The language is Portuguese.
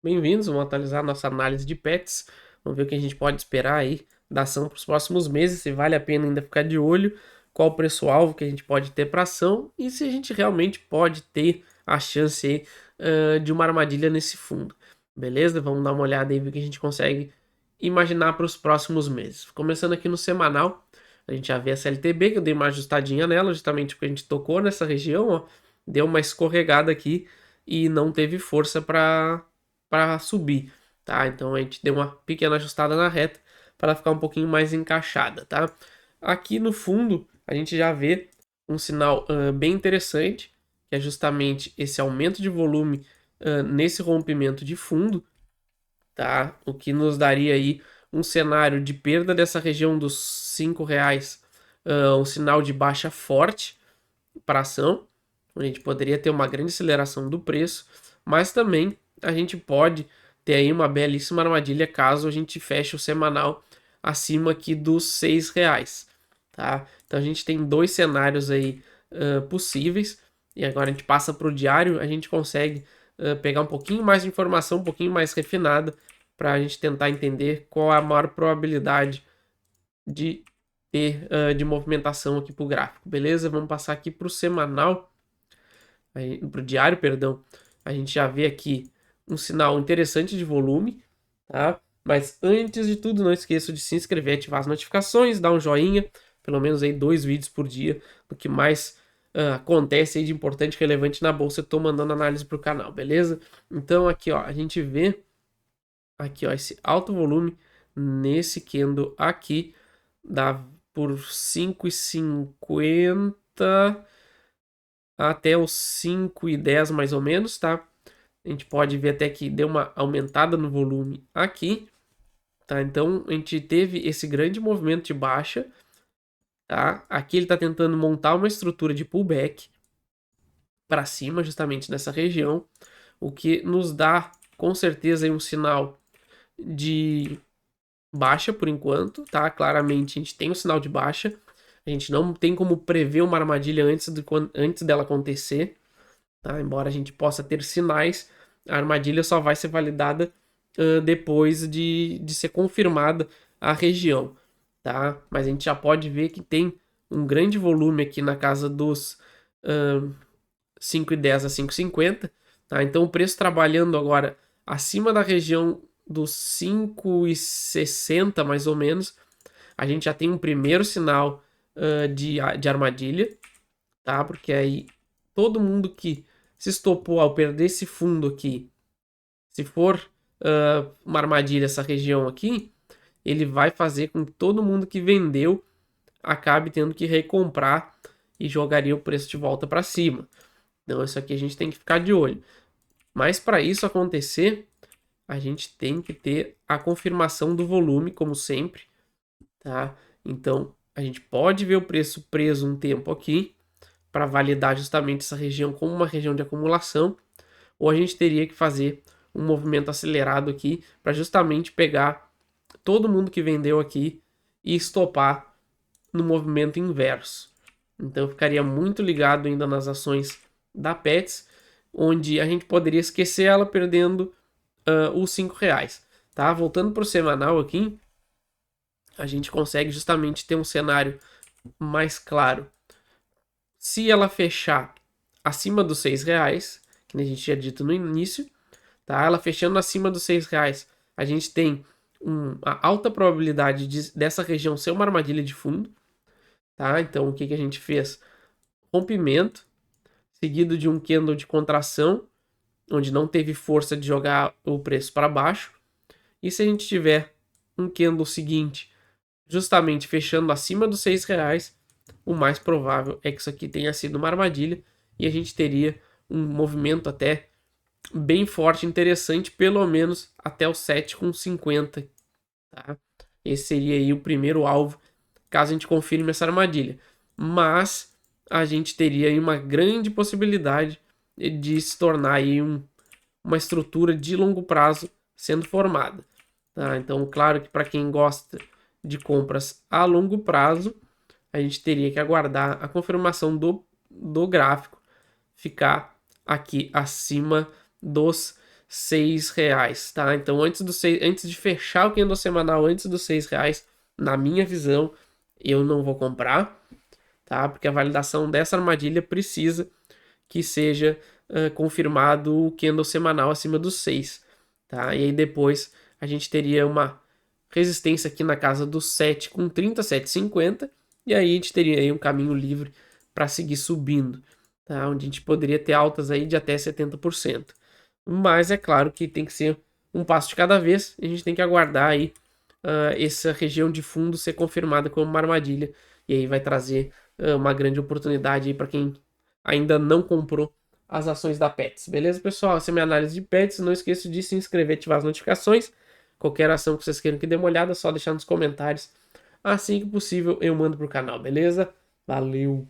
bem-vindos. Vamos atualizar nossa análise de pets. Vamos ver o que a gente pode esperar aí da ação para os próximos meses, se vale a pena ainda ficar de olho, qual o preço-alvo que a gente pode ter para ação e se a gente realmente pode ter a chance aí, de uma armadilha nesse fundo. Beleza? Vamos dar uma olhada aí, ver o que a gente consegue imaginar para os próximos meses. Começando aqui no semanal, a gente já vê a CLTB, que eu dei uma ajustadinha nela, justamente porque a gente tocou nessa região, ó, deu uma escorregada aqui e não teve força para subir, tá? Então a gente deu uma pequena ajustada na reta para ficar um pouquinho mais encaixada, tá? Aqui no fundo a gente já vê um sinal bem interessante, que é justamente esse aumento de volume nesse rompimento de fundo, tá? O que nos daria aí um cenário de perda dessa região dos R$ 5, um sinal de baixa forte para ação. A gente poderia ter uma grande aceleração do preço, mas também a gente pode ter aí uma belíssima armadilha caso a gente feche o semanal acima aqui dos R$ 6, tá? Então a gente tem dois cenários aí possíveis, e agora a gente passa para o diário, a gente consegue pegar um pouquinho mais de informação, um pouquinho mais refinada, para a gente tentar entender qual é a maior probabilidade de ter de movimentação aqui para o gráfico, beleza? Vamos passar aqui para o semanal, para o diário, perdão. A gente já vê aqui um sinal interessante de volume, tá? Mas antes de tudo, não esqueça de se inscrever, ativar as notificações, dar um joinha, pelo menos aí 2 vídeos por dia, do que mais acontece aí de importante e relevante na bolsa, eu tô mandando análise pro canal, beleza? Então aqui, ó, a gente vê aqui, ó, esse alto volume nesse candle aqui, dá por 5,50 até os 5,10 mais ou menos, tá? A gente pode ver até que deu uma aumentada no volume aqui, tá? Então a gente teve esse grande movimento de baixa, tá? Aqui ele está tentando montar uma estrutura de pullback para cima, justamente nessa região, o que nos dá com certeza aí um sinal de baixa por enquanto, tá? Claramente a gente tem um sinal de baixa, a gente não tem como prever uma armadilha antes dela acontecer, tá? Embora a gente possa ter sinais, a armadilha só vai ser validada depois de ser confirmada a região, tá? Mas a gente já pode ver que tem um grande volume aqui na casa dos uh, 5,10 a 5,50, tá? Então o preço trabalhando agora acima da região dos 5,60 mais ou menos, a gente já tem um primeiro sinal de armadilha, tá? Porque aí todo mundo que se estopou ao perder esse fundo aqui, se for uma armadilha essa região aqui, ele vai fazer com que todo mundo que vendeu acabe tendo que recomprar e jogaria o preço de volta para cima. Então isso aqui a gente tem que ficar de olho. Mas para isso acontecer, a gente tem que ter a confirmação do volume, como sempre, tá? Então a gente pode ver o preço preso um tempo aqui para validar justamente essa região como uma região de acumulação, ou a gente teria que fazer um movimento acelerado aqui para justamente pegar todo mundo que vendeu aqui e estopar no movimento inverso. Então eu ficaria muito ligado ainda nas ações da Pets, onde a gente poderia esquecer ela perdendo os R$ 5, tá? Voltando para o semanal aqui, a gente consegue justamente ter um cenário mais claro. Se ela fechar acima dos R$ 6, que a gente tinha dito no início, tá? Ela fechando acima dos R$ 6, a gente tem uma alta probabilidade dessa região ser uma armadilha de fundo, tá? Então o que a gente fez? Rompimento, seguido de um candle de contração, onde não teve força de jogar o preço para baixo. E se a gente tiver um candle seguinte, justamente fechando acima dos R$ 6, o mais provável é que isso aqui tenha sido uma armadilha e a gente teria um movimento até bem forte, interessante, pelo menos até o 7,50, tá? Esse seria aí o primeiro alvo, caso a gente confirme essa armadilha. Mas a gente teria aí uma grande possibilidade de se tornar aí uma estrutura de longo prazo sendo formada, tá? Então, claro que para quem gosta de compras a longo prazo, a gente teria que aguardar a confirmação do gráfico ficar aqui acima dos R$ 6, tá? Então antes de fechar o candle semanal, antes dos R$ 6, na minha visão, eu não vou comprar, tá? Porque a validação dessa armadilha precisa que seja confirmado o candle semanal acima dos 6, tá? E aí depois a gente teria uma resistência aqui na casa dos 7 com 37,50 e aí a gente teria aí um caminho livre para seguir subindo, tá? Onde a gente poderia ter altas aí de até 70%. Mas é claro que tem que ser um passo de cada vez, e a gente tem que aguardar aí essa região de fundo ser confirmada como uma armadilha, e aí vai trazer uma grande oportunidade aí para quem ainda não comprou as ações da Pets. Beleza, pessoal? Essa é a minha análise de Pets. Não esqueça de se inscrever e ativar as notificações. Qualquer ação que vocês queiram que dê uma olhada, é só deixar nos comentários. Assim que possível, eu mando pro canal, beleza? Valeu!